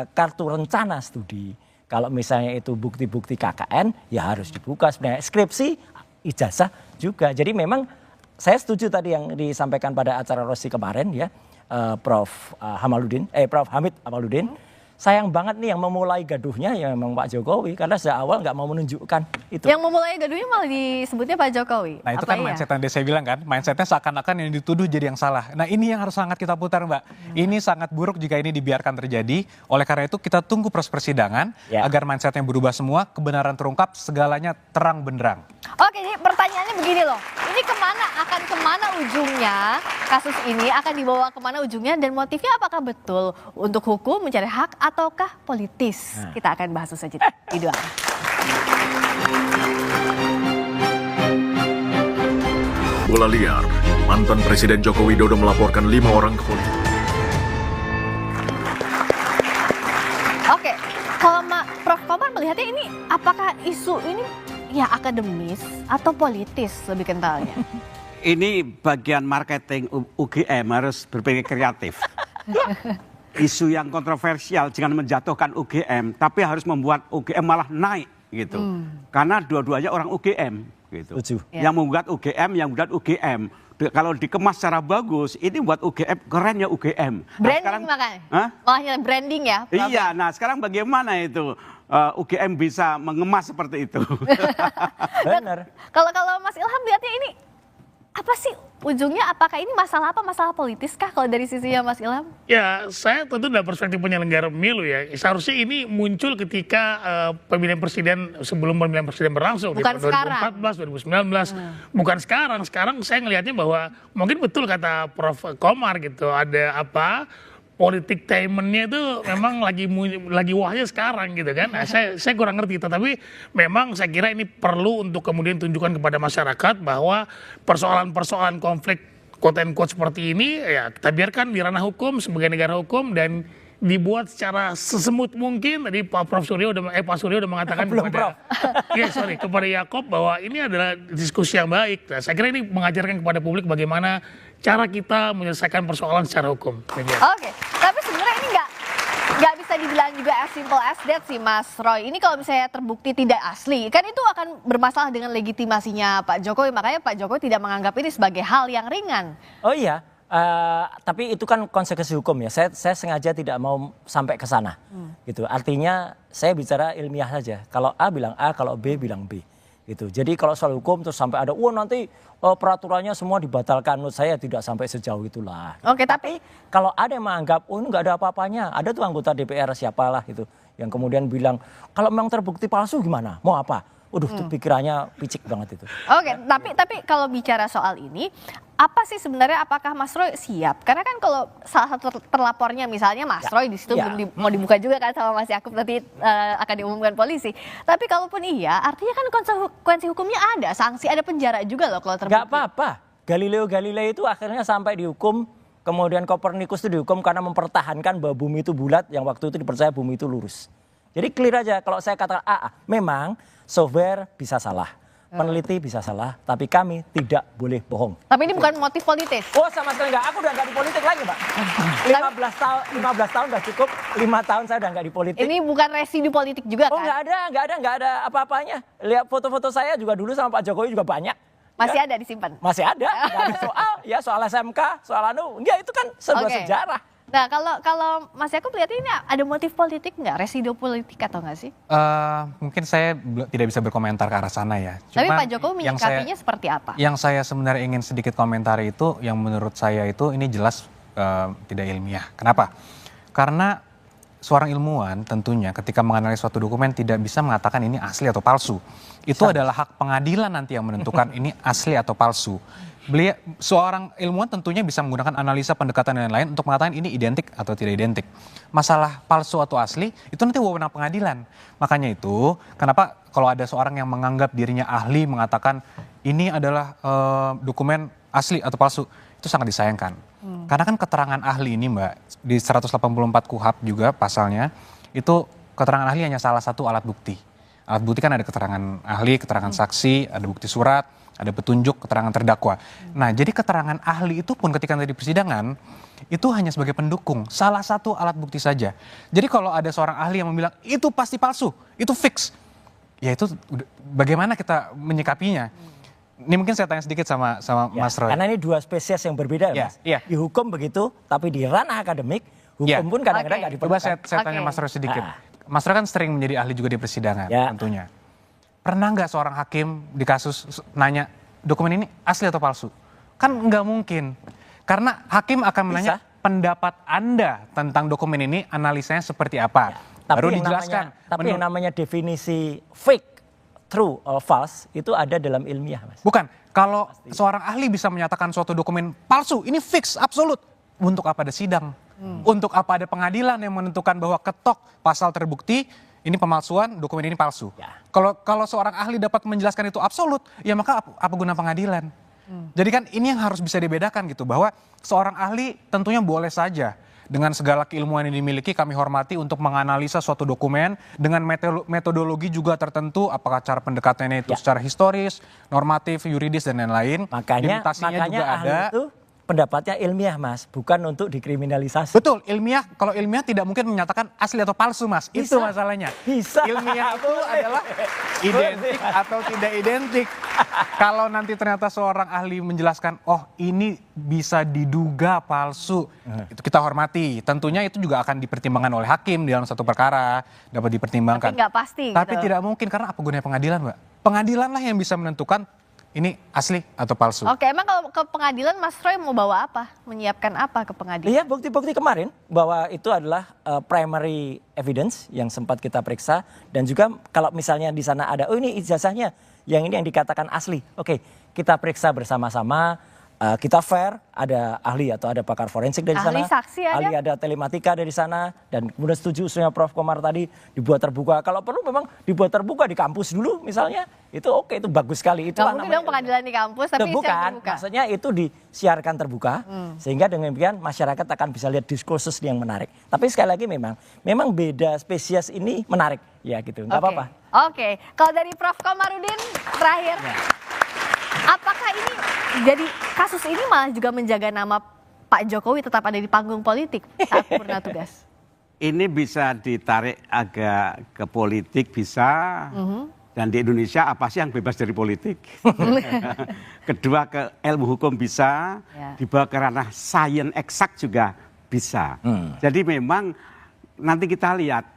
kartu rencana studi, kalau misalnya itu bukti-bukti KKN, ya harus dibuka sebenarnya. Skripsi, ijazah juga. Jadi memang saya setuju tadi yang disampaikan pada acara Rossi kemarin ya. Prof Hamid Hamaludin, sayang banget nih yang memulai gaduhnya ya memang Pak Jokowi karena sejak awal nggak mau menunjukkan itu. Yang memulai gaduhnya malah disebutnya Pak Jokowi. Nah itu kan mindset yang saya bilang kan, mindsetnya seakan-akan yang dituduh jadi yang salah. Nah ini yang harus sangat kita putar Mbak. Ini sangat buruk jika ini dibiarkan terjadi. Oleh karena itu kita tunggu proses persidangan agar mindsetnya berubah semua, kebenaran terungkap, segalanya terang benderang. Oke, jadi pertanyaannya begini loh. Ini akan kemana ujungnya? Kasus ini akan dibawa kemana ujungnya dan motifnya apakah betul untuk hukum mencari hak ataukah politis? Kita akan bahas usai jeda. Di dua. Bola liar, mantan Presiden Joko Widodo melaporkan 5 orang ke polisi. Oke, kalau Prof Komar melihatnya ini apakah isu ini ya akademis atau politis lebih kentalnya? Ini bagian marketing UGM harus berpikir kreatif. Isu yang kontroversial jangan menjatuhkan UGM, tapi harus membuat UGM malah naik gitu. Karena dua-duanya orang UGM gitu. Yang membuat UGM, yang membuat UGM. Kalau dikemas secara bagus, ini buat UGM keren ya UGM. Branding nah, makanya? Malahnya branding ya? Iya, nah sekarang bagaimana itu UGM bisa mengemas seperti itu? Benar. Kalau Mas Ilham lihatnya ini apa sih ujungnya? Apakah ini masalah apa? Masalah politis kah kalau dari sisinya Mas Ilham? Ya, saya tentu dari perspektif penyelenggara pemilu ya, seharusnya ini muncul ketika pemilihan presiden, sebelum pemilihan presiden berlangsung. Bukan di sekarang. 2014, 2019. Bukan sekarang. Sekarang saya ngelihatnya bahwa mungkin betul kata Prof. Komar gitu, ada apa, politik timennya itu memang lagi wahnya sekarang gitu kan. Nah, saya kurang ngerti, tetapi memang saya kira ini perlu untuk kemudian tunjukkan kepada masyarakat bahwa persoalan-persoalan konflik quote and quote seperti ini ya kita biarkan di ranah hukum sebagai negara hukum dan dibuat secara sesemut mungkin. Tadi Pak Suryo udah mengatakan kepada Yakob bahwa ini adalah diskusi yang baik. Nah, saya kira ini mengajarkan kepada publik bagaimana cara kita menyelesaikan persoalan secara hukum. Oke, tapi sebenarnya ini nggak bisa dibilang juga as simple as that sih Mas Roy. Ini kalau misalnya terbukti tidak asli, kan itu akan bermasalah dengan legitimasinya Pak Jokowi. Makanya Pak Jokowi tidak menganggap ini sebagai hal yang ringan. Oh iya, tapi itu kan konsekuensi hukum ya. Saya sengaja tidak mau sampai ke sana. Gitu. Artinya saya bicara ilmiah saja. Kalau A bilang A, kalau B bilang B. Gitu. Jadi kalau soal hukum terus sampai ada, nanti peraturannya semua dibatalkan, menurut saya tidak sampai sejauh itulah. Oke, tapi kalau ada yang menganggap, ini nggak ada apa-apanya, ada tuh anggota DPR siapalah gitu, yang kemudian bilang, kalau memang terbukti palsu gimana, mau apa? Itu pikirannya picik banget itu. Oke, tapi kalau bicara soal ini, apa sih sebenarnya, apakah Mas Roy siap? Karena kan kalau salah satu terlapornya misalnya Mas Roy di situ belum mau dibuka juga kan sama Mas Yakub, nanti akan diumumkan polisi. Tapi kalaupun iya, artinya kan konsekuensi hukumnya ada, sanksi, ada penjara juga loh kalau terbukti. Gak apa-apa. Galileo Galilei itu akhirnya sampai dihukum, kemudian Kopernikus itu dihukum karena mempertahankan bahwa bumi itu bulat, yang waktu itu dipercaya bumi itu lurus. Jadi clear aja, kalau saya katakan memang software bisa salah, peneliti bisa salah, tapi kami tidak boleh bohong. Tapi ini bukan motif politis. Oh sama sekali enggak, aku udah enggak di politik lagi Mbak. 15 tahun udah cukup, 5 tahun saya udah enggak di politik. Ini bukan residu politik juga kan? Oh enggak ada apa-apanya. Lihat foto-foto saya juga dulu sama Pak Jokowi juga banyak. Masih ada disimpan? Masih ada, enggak ada soal SMK, soal itu kan sebuah sejarah. Nah kalau Mas Yakub lihat ini ada motif politik nggak, residu politik atau nggak sih? Mungkin saya tidak bisa berkomentar ke arah sana ya. Tapi Pak Jokowi menyikapinya seperti apa? Yang saya sebenarnya ingin sedikit komentari itu, yang menurut saya itu ini jelas tidak ilmiah. Kenapa? Karena seorang ilmuwan tentunya ketika menganalisis suatu dokumen tidak bisa mengatakan ini asli atau palsu. Itu adalah hak pengadilan nanti yang menentukan ini asli atau palsu. Seorang ilmuwan tentunya bisa menggunakan analisa, pendekatan dan lain-lain untuk mengatakan ini identik atau tidak identik. Masalah palsu atau asli itu nanti wewenang pengadilan. Makanya itu kenapa kalau ada seorang yang menganggap dirinya ahli mengatakan ini adalah dokumen asli atau palsu, itu sangat disayangkan. Karena kan keterangan ahli ini Mbak, di 184 KUHP juga pasalnya, itu keterangan ahli hanya salah satu alat bukti. Alat bukti kan ada keterangan ahli, keterangan saksi, ada bukti surat, ada petunjuk, keterangan terdakwa. Nah, jadi keterangan ahli itu pun ketika nanti di persidangan, itu hanya sebagai pendukung, salah satu alat bukti saja. Jadi kalau ada seorang ahli yang bilang, itu pasti palsu, itu fix. Ya itu bagaimana kita menyikapinya? Ini mungkin saya tanya sedikit sama Mas Roy. Karena ini dua spesies yang berbeda ya Mas. Dihukum begitu, tapi di ranah akademik, hukum pun kadang-kadang nggak diperlukan. Coba saya tanya Mas Roy sedikit. Mas Roy kan sering menjadi ahli juga di persidangan tentunya. Pernah nggak seorang hakim di kasus nanya dokumen ini asli atau palsu? Kan nggak mungkin. Karena hakim akan menanya pendapat Anda tentang dokumen ini, analisanya seperti apa. Baru dijelaskan. Tapi yang namanya definisi fake, true or false itu ada dalam ilmiah Mas. Bukan. Kalau seorang ahli bisa menyatakan suatu dokumen palsu, ini fix, absolut. Untuk apa ada sidang? Untuk apa ada pengadilan yang menentukan bahwa ketok pasal terbukti, ini pemalsuan, dokumen ini palsu. Kalau seorang ahli dapat menjelaskan itu absolut, ya maka apa guna pengadilan? Jadi kan ini yang harus bisa dibedakan gitu, bahwa seorang ahli tentunya boleh saja dengan segala keilmuan yang dimiliki kami hormati untuk menganalisa suatu dokumen dengan metodologi juga tertentu, apakah cara pendekatannya itu secara historis, normatif, yuridis dan lain-lain. Makanya juga ahli ada. itu pendapatnya ilmiah Mas, bukan untuk dikriminalisasi. Betul, ilmiah. Kalau ilmiah tidak mungkin menyatakan asli atau palsu Mas. Bisa. Itu masalahnya. Bisa. Ilmiah itu adalah identik atau tidak identik. Kalau nanti ternyata seorang ahli menjelaskan, oh ini bisa diduga palsu, itu kita hormati. Tentunya itu juga akan dipertimbangkan oleh hakim di dalam satu perkara, dapat dipertimbangkan. Tapi nggak pasti. Tapi gitu. tidak mungkin, karena apa gunanya pengadilan Mbak? Pengadilan lah yang bisa menentukan ini asli atau palsu. Oke, emang kalau ke pengadilan Mas Roy mau bawa apa? Menyiapkan apa ke pengadilan? Iya, bukti-bukti kemarin bahwa itu adalah primary evidence yang sempat kita periksa, dan juga kalau misalnya di sana ada, oh ini ijazahnya, yang ini yang dikatakan asli. Oke, kita periksa bersama-sama, kita fair, ada ahli atau ada pakar forensik dari Ahli sana, saksi ada? ahli ada telematika dari sana, dan kemudian setuju usulnya Prof. Komar tadi dibuat terbuka. Kalau perlu memang dibuat terbuka di kampus dulu misalnya, itu oke, itu bagus sekali. Itu Nggak mungkin dong pengadilan di kampus, tapi bukan, terbuka. maksudnya itu disiarkan terbuka, sehingga dengan demikian masyarakat akan bisa lihat diskursus yang menarik. Tapi sekali lagi memang beda spesies ini menarik, ya gitu, nggak apa-apa. Oke, kalau dari Prof. Komarudin terakhir, apakah ini jadi kasus ini malah juga menjaga nama Pak Jokowi tetap ada di panggung politik saat purna tugas? Ini bisa ditarik agak ke politik bisa, dan di Indonesia apa sih yang bebas dari politik? Kedua ke ilmu hukum bisa, dibawa ke ranah sains eksak juga bisa. Jadi memang nanti kita lihat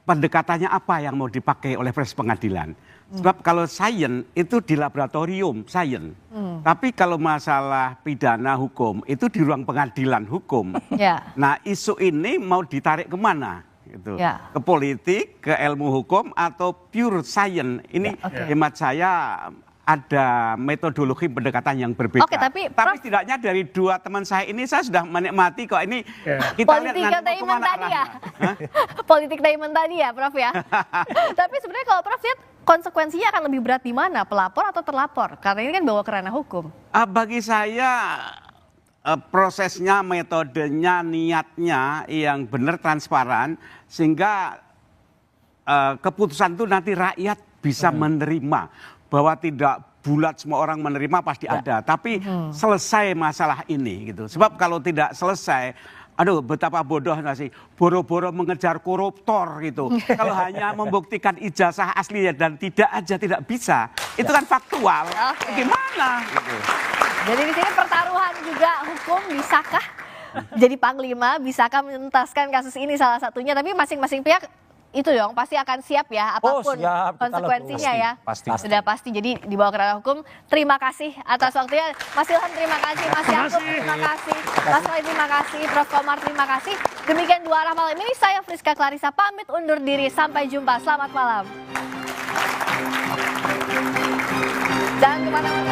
pendekatannya apa yang mau dipakai oleh proses pengadilan. Sebab kalau sains itu di laboratorium sains, tapi kalau masalah pidana hukum itu di ruang pengadilan hukum. Nah isu ini mau ditarik kemana? Gitu. Ke politik, ke ilmu hukum, atau pure science? Ini hemat saya ada metodologi pendekatan yang berbeda. Tapi setidaknya dari dua teman saya ini saya sudah menikmati kok ini. Kita lihat nanti mau kemana tadi ya. Politik diamond tadi ya, Prof ya. Tapi sebenarnya kalau Prof lihat konsekuensinya akan lebih berat di mana, pelapor atau terlapor? Karena ini kan bawa ke ranah hukum. Bagi saya prosesnya, metodenya, niatnya yang benar, transparan, sehingga keputusan itu nanti rakyat bisa menerima. Bahwa tidak bulat semua orang menerima pasti ada, tapi selesai masalah ini gitu. Sebab kalau tidak selesai, aduh betapa bodohnya sih, boro-boro mengejar koruptor gitu. Kalau hanya membuktikan ijazah asli dan tidak aja tidak bisa, itu kan faktual. Gimana? Gitu. Jadi di sini pertaruhan juga hukum, bisakah jadi panglima, bisakah menuntaskan kasus ini salah satunya, tapi masing-masing pihak itu dong pasti akan siap ya apapun konsekuensinya ya. Sudah pasti. Jadi dibawa ke ranah hukum. Terima kasih atas waktunya. Mas Ilham terima kasih, Mas Yakub terima kasih, Mas Roy terima kasih, Prof. Komar terima kasih. Demikian Dua Arah Malam ini, saya Friska Clarissa pamit undur diri. Sampai jumpa. Selamat malam. Jangan kemana-mana.